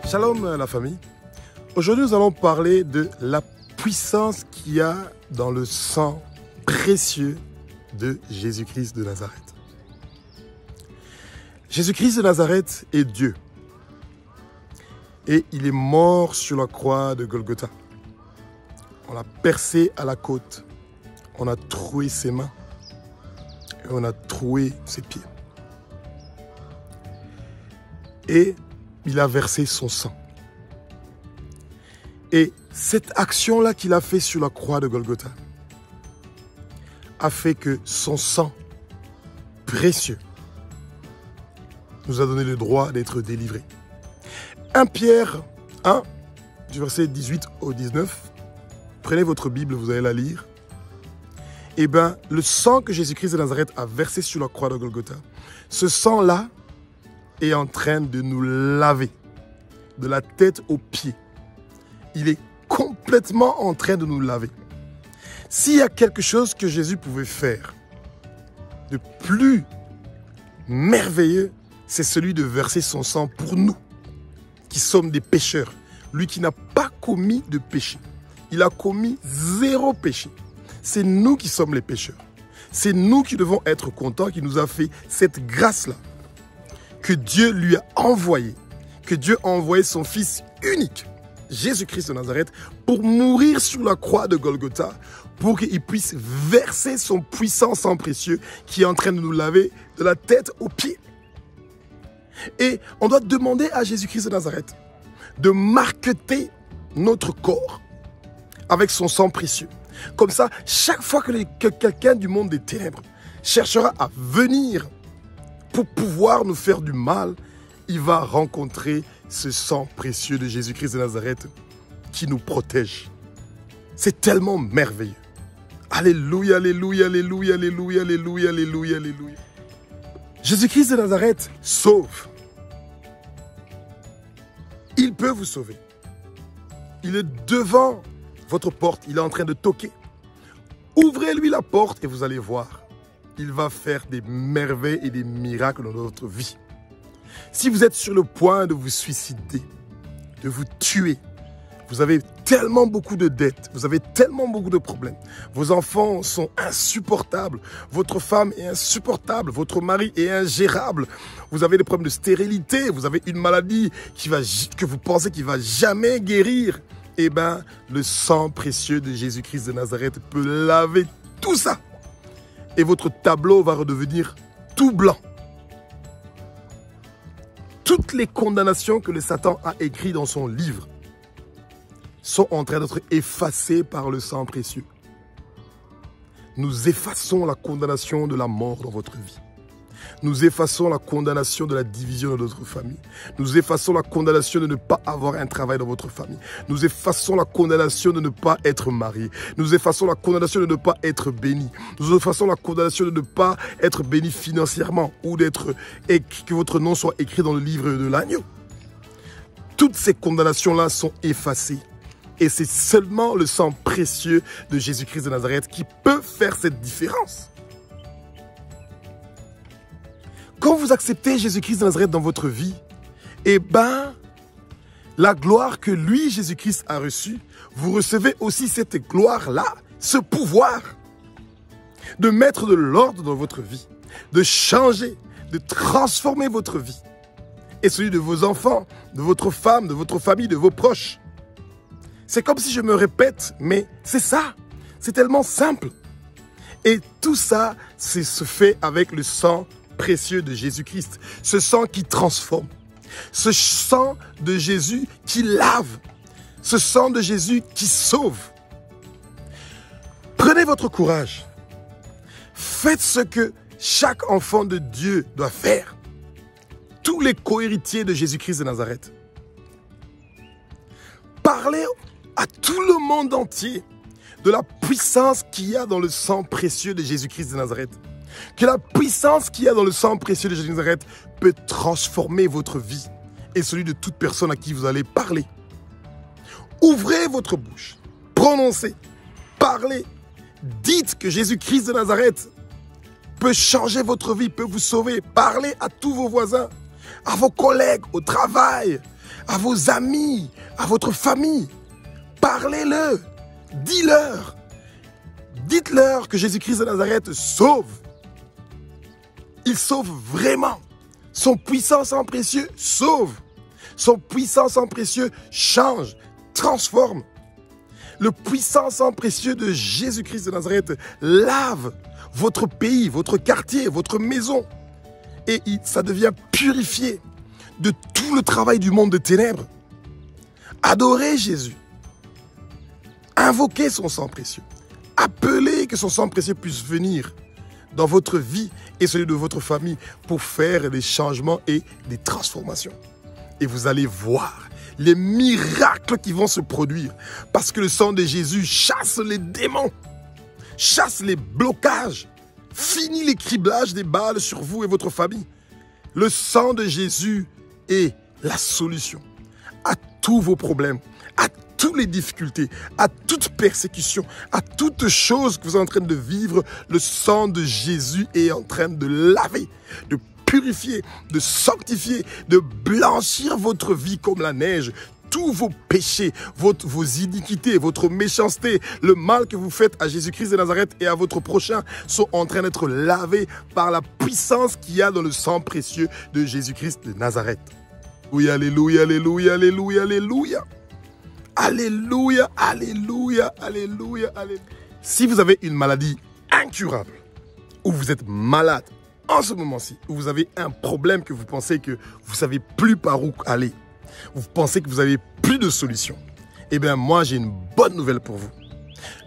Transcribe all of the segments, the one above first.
Shalom la famille. Aujourd'hui nous allons parler de la puissance qu'il y a dans le sang précieux de Jésus-Christ de Nazareth. Jésus-Christ de Nazareth est Dieu. Et il est mort sur la croix de Golgotha. On l'a percé à la côte. On a troué ses mains. Et on a troué ses pieds. Et il a versé son sang. Et cette action-là qu'il a fait sur la croix de Golgotha a fait que son sang précieux nous a donné le droit d'être délivrés. 1 Pierre 1, du verset 18 au 19. Prenez votre Bible, vous allez la lire. Eh bien, le sang que Jésus-Christ de Nazareth a versé sur la croix de Golgotha, ce sang-là est en train de nous laver, de la tête aux pieds. Il est complètement en train de nous laver. S'il y a quelque chose que Jésus pouvait faire de plus merveilleux, c'est celui de verser son sang pour nous, qui sommes des pécheurs. Lui qui n'a pas commis de péché. Il a commis 0 péché. C'est nous qui sommes les pécheurs. C'est nous qui devons être contents qu'il nous a fait cette grâce-là. Que Dieu lui a envoyé. Que Dieu a envoyé son Fils unique, Jésus-Christ de Nazareth, pour mourir sur la croix de Golgotha, pour qu'il puisse verser son puissant sang précieux qui est en train de nous laver de la tête aux pieds. Et on doit demander à Jésus-Christ de Nazareth de marqueter notre corps avec son sang précieux. Comme ça, chaque fois que quelqu'un du monde des ténèbres cherchera à venir pour pouvoir nous faire du mal, il va rencontrer ce sang précieux de Jésus-Christ de Nazareth qui nous protège. C'est tellement merveilleux. Alléluia, alléluia, alléluia, alléluia, alléluia, alléluia, alléluia. Jésus-Christ de Nazareth sauve. Il peut vous sauver. Il est devant votre porte. Il est en train de toquer. Ouvrez-lui la porte et vous allez voir. Il va faire des merveilles et des miracles dans votre vie. Si vous êtes sur le point de vous suicider, de vous tuer, vous avez tellement beaucoup de dettes, vous avez tellement beaucoup de problèmes. Vos enfants sont insupportables, votre femme est insupportable, votre mari est ingérable. Vous avez des problèmes de stérilité, vous avez une maladie que vous pensez qu'il ne va jamais guérir. Eh bien, le sang précieux de Jésus-Christ de Nazareth peut laver tout ça. Et votre tableau va redevenir tout blanc. Toutes les condamnations que le Satan a écrites dans son livre sont en train d'être effacées par le sang précieux. Nous effaçons la condamnation de la mort dans votre vie. Nous effaçons la condamnation de la division dans notre famille. Nous effaçons la condamnation de ne pas avoir un travail dans votre famille. Nous effaçons la condamnation de ne pas être marié. Nous effaçons la condamnation de ne pas être béni. Nous effaçons la condamnation de ne pas être béni financièrement ou que votre nom soit écrit dans le livre de l'agneau. Toutes ces condamnations-là sont effacées. Et c'est seulement le sang précieux de Jésus-Christ de Nazareth qui peut faire cette différence. Quand vous acceptez Jésus-Christ de Nazareth dans votre vie, eh bien, la gloire que lui, Jésus-Christ, a reçue, vous recevez aussi cette gloire-là, ce pouvoir de mettre de l'ordre dans votre vie, de changer, de transformer votre vie et celui de vos enfants, de votre femme, de votre famille, de vos proches. C'est comme si je me répète, mais c'est ça. C'est tellement simple. Et tout ça, se fait avec le sang précieux de Jésus-Christ. Ce sang qui transforme. Ce sang de Jésus qui lave. Ce sang de Jésus qui sauve. Prenez votre courage. Faites ce que chaque enfant de Dieu doit faire. Tous les co-héritiers de Jésus-Christ de Nazareth. Parlez à tout le monde entier de la puissance qu'il y a dans le sang précieux de Jésus-Christ de Nazareth. Que la puissance qu'il y a dans le sang précieux de Jésus de Nazareth peut transformer votre vie et celui de toute personne à qui vous allez parler. Ouvrez votre bouche, prononcez, parlez, dites que Jésus-Christ de Nazareth peut changer votre vie, peut vous sauver. Parlez à tous vos voisins, à vos collègues, au travail, à vos amis, à votre famille. Parlez-le, dis-leur. Dites-leur que Jésus-Christ de Nazareth sauve. Il sauve vraiment. Son puissant sang précieux sauve. Son puissant sang précieux change, transforme. Le puissant sang précieux de Jésus-Christ de Nazareth lave votre pays, votre quartier, votre maison. Et ça devient purifié de tout le travail du monde de ténèbres. Adorez Jésus. Invoquez son sang précieux. Appelez que son sang précieux puisse venir dans votre vie et celui de votre famille pour faire des changements et des transformations. Et vous allez voir les miracles qui vont se produire parce que le sang de Jésus chasse les démons, chasse les blocages, finit les criblages des balles sur vous et votre famille. Le sang de Jésus est la solution à tous vos problèmes, à toutes les difficultés, à toute persécution, à toute chose que vous êtes en train de vivre. Le sang de Jésus est en train de laver, de purifier, de sanctifier, de blanchir votre vie comme la neige. Tous vos péchés, vos iniquités, votre méchanceté, le mal que vous faites à Jésus-Christ de Nazareth et à votre prochain sont en train d'être lavés par la puissance qu'il y a dans le sang précieux de Jésus-Christ de Nazareth. Oui, alléluia, alléluia, alléluia, alléluia. Alléluia, alléluia, alléluia, alléluia. Si vous avez une maladie incurable, ou vous êtes malade en ce moment-ci, ou vous avez un problème que vous pensez que vous ne savez plus par où aller, vous pensez que vous n'avez plus de solution, eh bien moi j'ai une bonne nouvelle pour vous.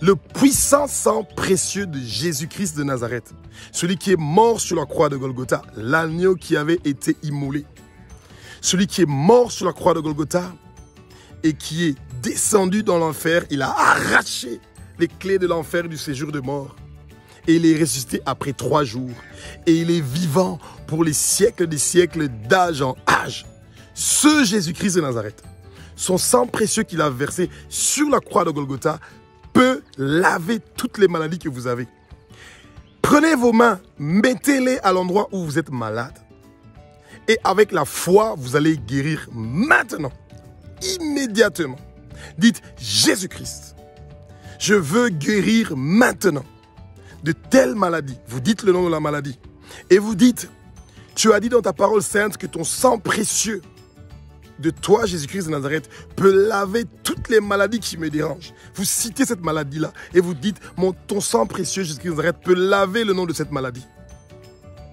Le puissant sang précieux de Jésus-Christ de Nazareth, celui qui est mort sur la croix de Golgotha, l'agneau qui avait été immolé, celui qui est mort sur la croix de Golgotha et qui est descendu dans l'enfer, il a arraché les clés de l'enfer et du séjour de mort. Et il est ressuscité après 3 jours. Et il est vivant pour les siècles des siècles, d'âge en âge. Ce Jésus-Christ de Nazareth, son sang précieux qu'il a versé sur la croix de Golgotha, peut laver toutes les maladies que vous avez. Prenez vos mains, mettez-les à l'endroit où vous êtes malade. Et avec la foi, vous allez guérir maintenant, immédiatement. Dites, Jésus-Christ, je veux guérir maintenant de telle maladie. Vous dites le nom de la maladie. Et vous dites, tu as dit dans ta parole sainte que ton sang précieux de toi, Jésus-Christ de Nazareth, peut laver toutes les maladies qui me dérangent. Vous citez cette maladie-là et vous dites, ton sang précieux, Jésus-Christ de Nazareth, peut laver le nom de cette maladie.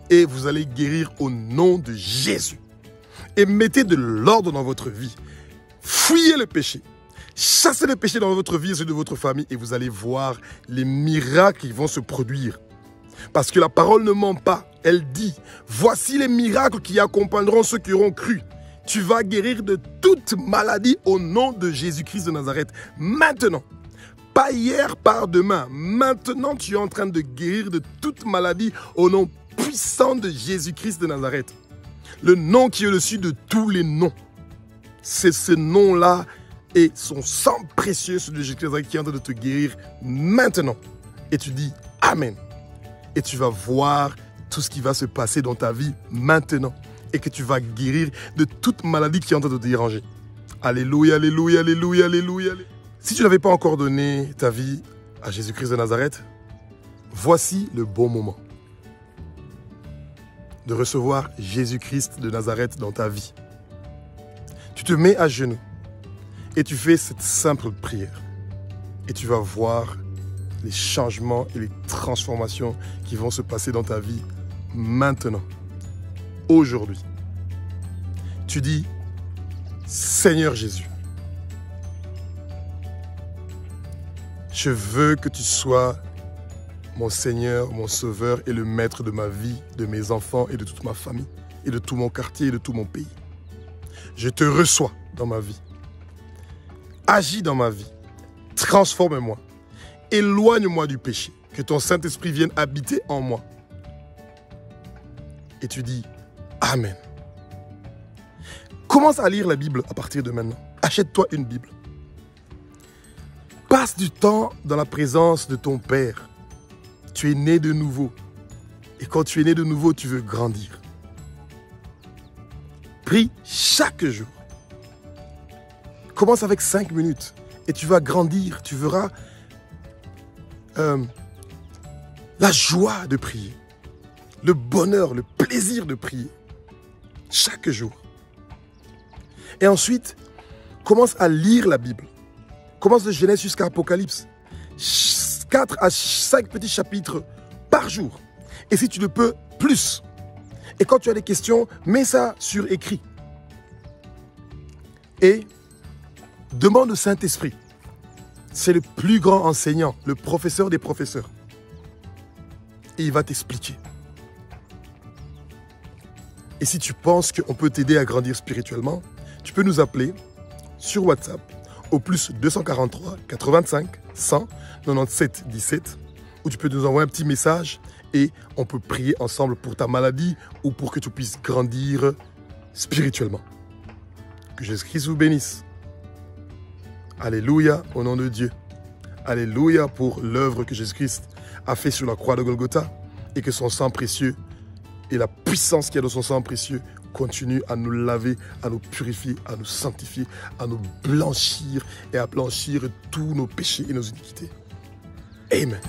Et vous allez guérir au nom de Jésus. Et mettez de l'ordre dans votre vie. Fuyez le péché. Chassez le péché dans votre vie et celui de votre famille et vous allez voir les miracles qui vont se produire. Parce que la parole ne ment pas. Elle dit, voici les miracles qui accompagneront ceux qui auront cru. Tu vas guérir de toute maladie au nom de Jésus-Christ de Nazareth. Maintenant, pas hier, pas demain. Maintenant, tu es en train de guérir de toute maladie au nom puissant de Jésus-Christ de Nazareth. Le nom qui est au-dessus de tous les noms. C'est ce nom-là et son sang précieux, celui de Jésus-Christ de Nazareth, qui est en train de te guérir maintenant. Et tu dis Amen. Et tu vas voir tout ce qui va se passer dans ta vie maintenant. Et que tu vas guérir de toute maladie qui est en train de te déranger. Alléluia, alléluia, alléluia, alléluia. Si tu n'avais pas encore donné ta vie à Jésus-Christ de Nazareth, voici le bon moment de recevoir Jésus-Christ de Nazareth dans ta vie. Tu te mets à genoux et tu fais cette simple prière. Et tu vas voir les changements et les transformations qui vont se passer dans ta vie maintenant. Aujourd'hui, tu dis, Seigneur Jésus, je veux que tu sois mon Seigneur, mon Sauveur et le Maître de ma vie, de mes enfants et de toute ma famille, et de tout mon quartier et de tout mon pays. Je te reçois dans ma vie. Agis dans ma vie. Transforme-moi. Éloigne-moi du péché. Que ton Saint-Esprit vienne habiter en moi. Et tu dis, Amen. Commence à lire la Bible à partir de maintenant. Achète-toi une Bible. Passe du temps dans la présence de ton Père. Tu es né de nouveau. Et quand tu es né de nouveau, tu veux grandir. Prie chaque jour. Commence avec 5 minutes et tu vas grandir. Tu verras la joie de prier, le bonheur, le plaisir de prier chaque jour. Et ensuite, commence à lire la Bible. Commence de Genèse jusqu'à Apocalypse. 4 à 5 petits chapitres par jour. Et si tu le peux, plus. Et quand tu as des questions, mets ça sur écrit. Et demande au Saint-Esprit. C'est le plus grand enseignant, le professeur des professeurs. Et il va t'expliquer. Et si tu penses qu'on peut t'aider à grandir spirituellement, tu peux nous appeler sur WhatsApp au plus 243 85 100 97 17 ou tu peux nous envoyer un petit message et on peut prier ensemble pour ta maladie ou pour que tu puisses grandir spirituellement. Que Jésus-Christ vous bénisse. Alléluia au nom de Dieu. Alléluia pour l'œuvre que Jésus-Christ a fait sur la croix de Golgotha et que son sang précieux et la puissance qu'il y a dans son sang précieux continue à nous laver, à nous purifier, à nous sanctifier, à nous blanchir et à blanchir tous nos péchés et nos iniquités. Amen.